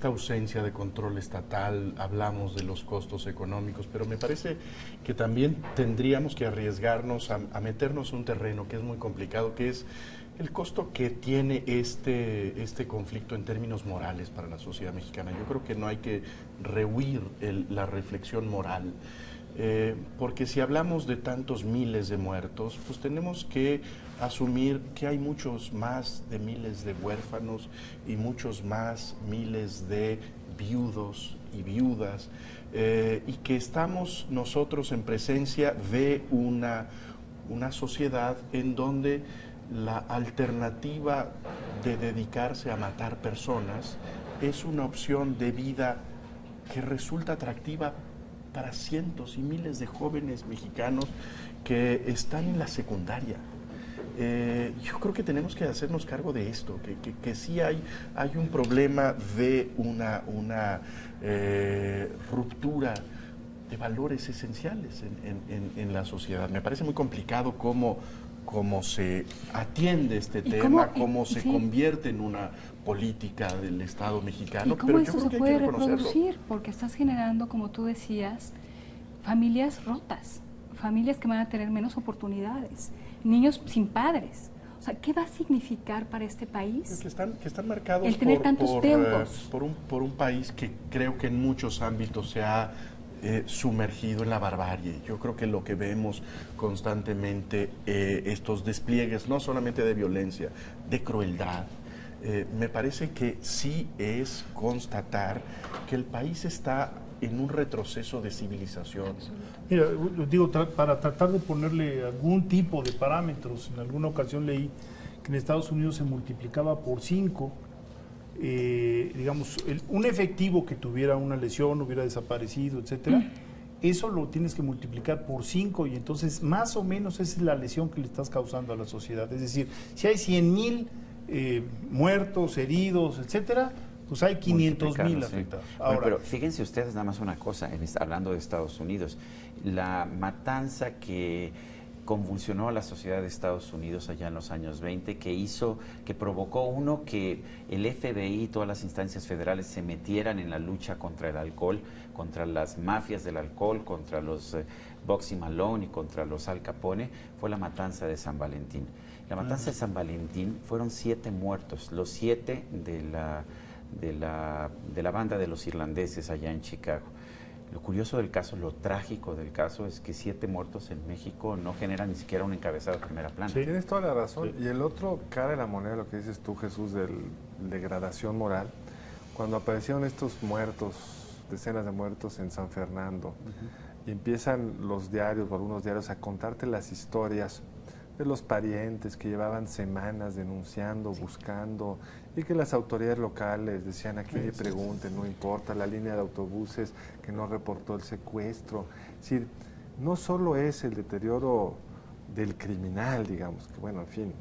ausencia de control estatal, hablamos de los costos económicos, pero me parece que también tendríamos que arriesgarnos a meternos en un terreno que es muy complicado, que es el costo que tiene este conflicto en términos morales para la sociedad mexicana. Yo creo que no hay que rehuir la reflexión moral. Porque si hablamos de tantos miles de muertos, pues tenemos que asumir que hay muchos más de miles de huérfanos y muchos más miles de viudos y viudas, y que estamos nosotros en presencia de una sociedad en donde la alternativa de dedicarse a matar personas es una opción de vida que resulta atractiva para cientos y miles de jóvenes mexicanos que están en la secundaria. Yo creo que tenemos que hacernos cargo de esto, que sí hay un problema de una ruptura de valores esenciales en la sociedad. Me parece muy complicado cómo se atiende este tema, cómo se convierte en una política del Estado mexicano. ¿Y cómo eso se puede reproducir? Porque estás generando, como tú decías, familias rotas, familias que van a tener menos oportunidades, niños sin padres. O sea, ¿qué va a significar para este país? Que están marcados el tener tantos deudos. Por un país que creo que en muchos ámbitos se ha sumergido en la barbarie. Yo creo que lo que vemos constantemente, estos despliegues, no solamente de violencia, de crueldad, me parece que sí es constatar que el país está en un retroceso de civilización. Mira, digo, para tratar de ponerle algún tipo de parámetros, en alguna ocasión leí que en Estados Unidos se multiplicaba por 5, digamos, un efectivo que tuviera una lesión, hubiera desaparecido, etcétera, eso lo tienes que multiplicar por 5 y entonces más o menos esa es la lesión que le estás causando a la sociedad. Es decir, si hay 100,000 muertos, heridos, etcétera, pues hay 500,000 afectados. Sí. Bueno, pero fíjense ustedes nada más una cosa, hablando de Estados Unidos, la matanza que convulsionó a la sociedad de Estados Unidos allá en los años 20, que provocó que el FBI y todas las instancias federales se metieran en la lucha contra el alcohol, contra las mafias del alcohol, contra los Bugsy Malone y contra los Al Capone, fue la matanza de San Valentín. La matanza de San Valentín fueron 7 muertos, los 7 de la banda de los irlandeses allá en Chicago. Lo curioso del caso, lo trágico del caso es que 7 muertos en México no generan ni siquiera un encabezado de primera plana. Sí, tienes toda la razón. Sí. Y el otro cara de la moneda, lo que dices tú, Jesús, de degradación moral, cuando aparecieron estos muertos, decenas de muertos en San Fernando, y empiezan los diarios o algunos diarios a contarte las historias de los parientes que llevaban semanas denunciando, buscando, y que las autoridades locales decían aquí ni pregunten, no importa, la línea de autobuses que no reportó el secuestro. Es decir, no solo es el deterioro del criminal, digamos, que bueno, en fin,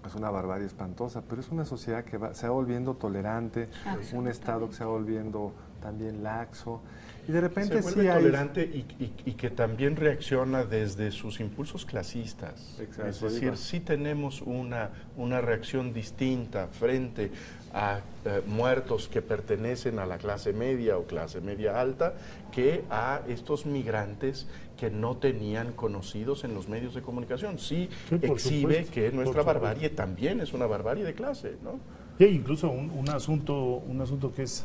es una barbarie espantosa, pero es una sociedad que se va volviendo tolerante, un Estado que se va volviendo también laxo, y de repente se vuelve sí hay... tolerante y que también reacciona desde sus impulsos clasistas. Exacto, Es decir, sí tenemos una reacción distinta frente a muertos que pertenecen a la clase media o clase media alta que a estos migrantes que no tenían conocidos en los medios de comunicación. Sí, por exhibe supuesto, que nuestra por supuesto. barbarie también es una barbarie de clase, ¿no? Y hay incluso un asunto que es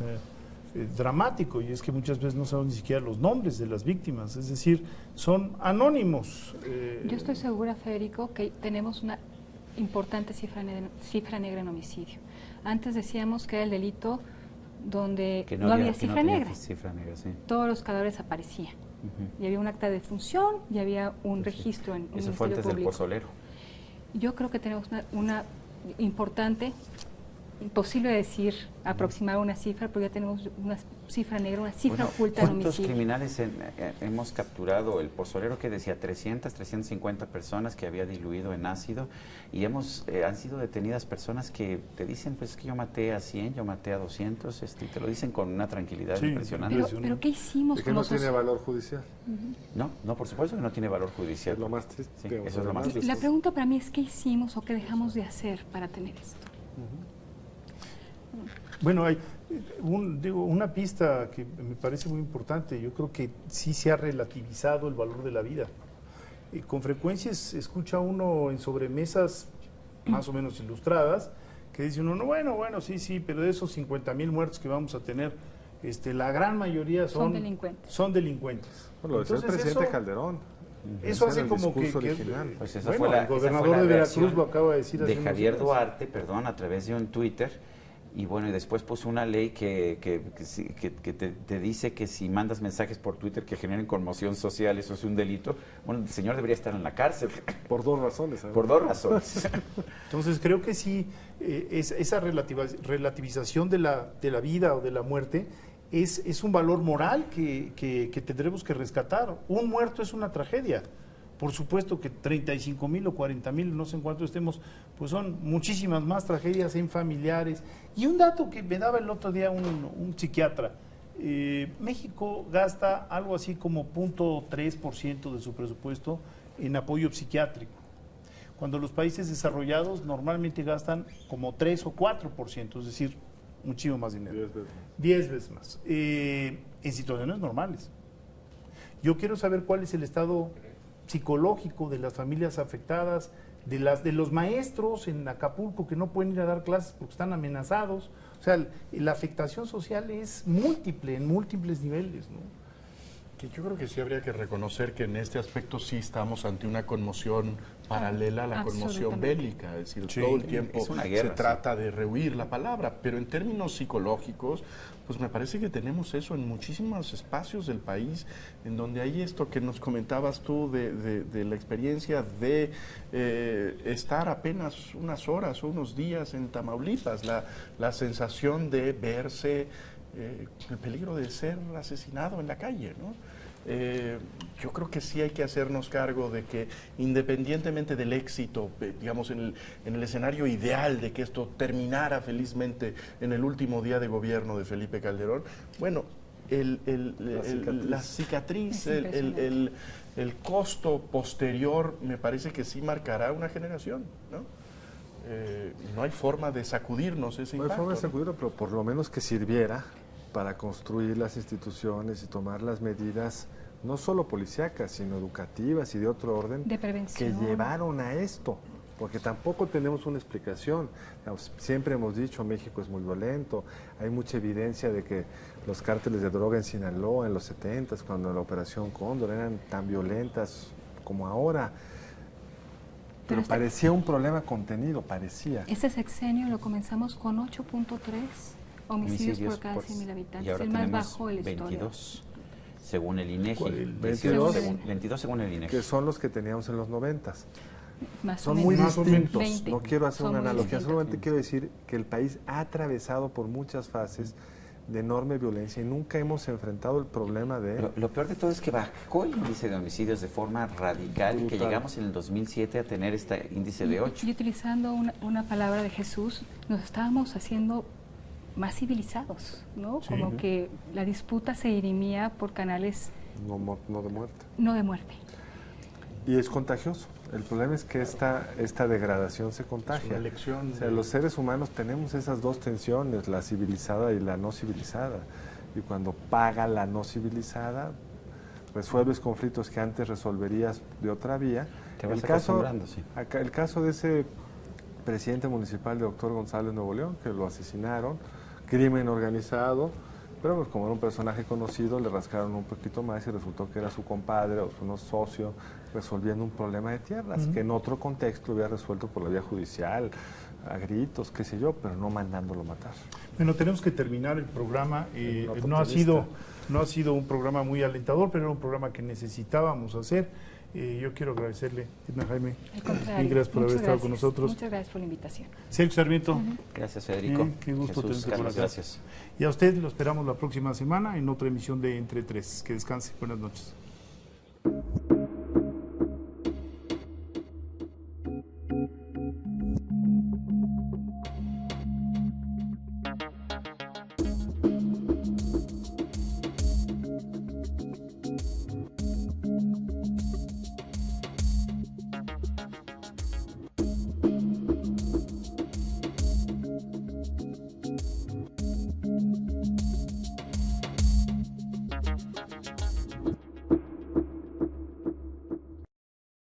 dramático, y es que muchas veces no sabemos ni siquiera los nombres de las víctimas, es decir, son anónimos. Yo estoy segura, Federico, que tenemos una importante cifra negra en homicidio. Antes decíamos que era el delito donde Que no había que cifra tenía negra. Cifra negra, sí. Todos los cadáveres aparecían. Y había un acta de defunción y había un registro en un Eso fue Ministerio antes del Público. pozolero. Yo creo que tenemos una importante, imposible decir, aproximar una cifra, pero ya tenemos una cifra negra, una cifra oculta en ¿Cuántos homicidio. criminales hemos capturado? El pozolero que decía 350 personas que había diluido en ácido, y han sido detenidas personas que te dicen, pues es que yo maté a 100, yo maté a 200, y te lo dicen con una tranquilidad Sí, impresionante. Pero ¿qué hicimos que como no tiene sociedad? valor judicial. No, por supuesto que no tiene valor judicial. Es lo más triste. Sí, digamos, eso es lo más además, La pregunta para mí es ¿qué hicimos o qué dejamos de hacer para tener esto? Bueno, hay una pista que me parece muy importante. Yo creo que sí se ha relativizado el valor de la vida. Con frecuencia escucha uno en sobremesas más o menos ilustradas que dice uno, no, bueno, sí, pero de esos 50,000 muertos que vamos a tener, la gran mayoría Son delincuentes. Son delincuentes. Bueno, lo decía el Entonces, presidente eso- Calderón. Eso Ese hace era el como discurso que original. Pues esa bueno, fue la, el esa gobernador fue la de Veracruz reacción lo acaba de decir hace de unos Javier días. Duarte, perdón, a través de un Twitter. Y bueno, y después puso una ley que te dice que si mandas mensajes por Twitter que generen conmoción social, eso es un delito. Bueno, el señor debería estar en la cárcel. Por dos razones. ¿sabes? Por 2 razones. Entonces creo que sí, esa relativización de la vida o de la muerte es un valor moral que tendremos que rescatar. Un muerto es una tragedia. Por supuesto que 35,000 o 40,000, no sé en cuánto estemos, pues son muchísimas más tragedias en familiares. Y un dato que me daba el otro día un psiquiatra, México gasta algo así como 0.3% de su presupuesto en apoyo psiquiátrico, cuando los países desarrollados normalmente gastan como 3 o 4%, es decir, muchísimo más dinero. 10 veces más. En situaciones normales. Yo quiero saber cuál es el estado psicológico de las familias afectadas, de los maestros en Acapulco que no pueden ir a dar clases porque están amenazados. O sea, la afectación social es múltiple, en múltiples niveles, ¿no? Que yo creo que sí habría que reconocer que en este aspecto sí estamos ante una conmoción paralela a la conmoción Absolutamente. bélica, es decir, Sí, todo el tiempo es una guerra, se trata de rehuir la palabra, pero en términos psicológicos, pues me parece que tenemos eso en muchísimos espacios del país, en donde hay esto que nos comentabas tú de la experiencia de estar apenas unas horas o unos días en Tamaulipas, la sensación de verse el peligro de ser asesinado en la calle, ¿no? Yo creo que sí hay que hacernos cargo de que independientemente del éxito, digamos en el escenario ideal de que esto terminara felizmente en el último día de gobierno de Felipe Calderón, bueno, la cicatriz, Es impresionante. el costo posterior me parece que sí marcará una generación, ¿no? No hay forma de sacudirnos ese No hay impacto, forma de ¿no? sacudirlo, pero por lo menos que sirviera para construir las instituciones y tomar las medidas, no solo policíacas, sino educativas y de otro orden, De prevención. que llevaron a esto. Porque tampoco tenemos una explicación. Digamos, siempre hemos dicho, México es muy violento, hay mucha evidencia de que los cárteles de droga en Sinaloa en los 70s, cuando la Operación Cóndor, eran tan violentas como ahora. Pero hasta- parecía un problema contenido, parecía. Ese sexenio lo comenzamos con 8.3 homicidios por cada 100,000 y habitantes, ahora el más tenemos bajo de la historia. 22, según el INEGI. ¿Cuál? 22 22, según el INEGI. Que son los que teníamos en los 90s. Más Son o muy menos. distintos. 20. No quiero hacer Son una muy analogía, distintos. solamente quiero decir que el país ha atravesado por muchas fases de enorme violencia y nunca hemos enfrentado el problema de... Lo peor de todo es que bajó el índice de homicidios de forma radical y que Brutal. llegamos en el 2007 a tener este índice de 8. Y utilizando una palabra de Jesús, nos estábamos haciendo más civilizados, ¿no? Sí. Como que la disputa se dirimía por canales No de muerte. no de muerte. Y es contagioso. El problema es que esta degradación se Es contagia. una lección O sea, de- los seres humanos tenemos esas dos tensiones, la civilizada y la no civilizada. Y cuando paga la no civilizada, resuelves conflictos que antes resolverías de otra vía. Te vas acostumbrando, sí. El caso de ese presidente municipal de Doctor González, Nuevo León, que lo asesinaron, crimen organizado, pero pues como era un personaje conocido, le rascaron un poquito más y resultó que era su compadre o su socio resolviendo un problema de tierras, que en otro contexto lo hubiera resuelto por la vía judicial, a gritos, qué sé yo, pero no mandándolo matar. Bueno, tenemos que terminar el programa. En otro No ha punto de sido, vista. no ha sido un programa muy alentador, pero era un programa que necesitábamos hacer. Yo quiero agradecerle, Edna Jaime, Al contrario. mil gracias por haber Muchas estado con gracias. nosotros. Muchas gracias por la invitación. Sergio Sarmiento, Gracias, Federico. qué gusto Jesús, tenerte por Carlos, acá. gracias. Y a usted lo esperamos la próxima semana en otra emisión de Entre Tres. Que descanse. Buenas noches.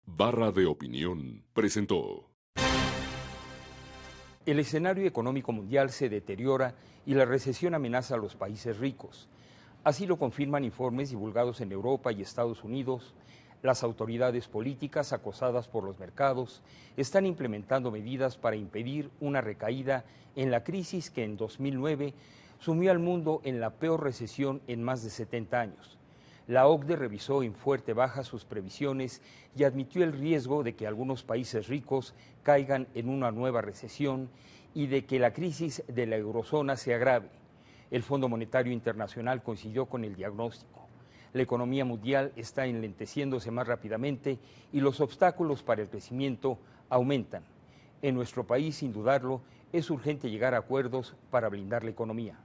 Barra de Opinión presentó. El escenario económico mundial se deteriora y la recesión amenaza a los países ricos. Así lo confirman informes divulgados en Europa y Estados Unidos. Las autoridades políticas, acosadas por los mercados, están implementando medidas para impedir una recaída en la crisis que en 2009 sumió al mundo en la peor recesión en más de 70 años. La OCDE revisó en fuerte baja sus previsiones y admitió el riesgo de que algunos países ricos caigan en una nueva recesión y de que la crisis de la eurozona se agrave. El Fondo Monetario Internacional coincidió con el diagnóstico. La economía mundial está enlenteciéndose más rápidamente y los obstáculos para el crecimiento aumentan. En nuestro país, sin dudarlo, es urgente llegar a acuerdos para blindar la economía.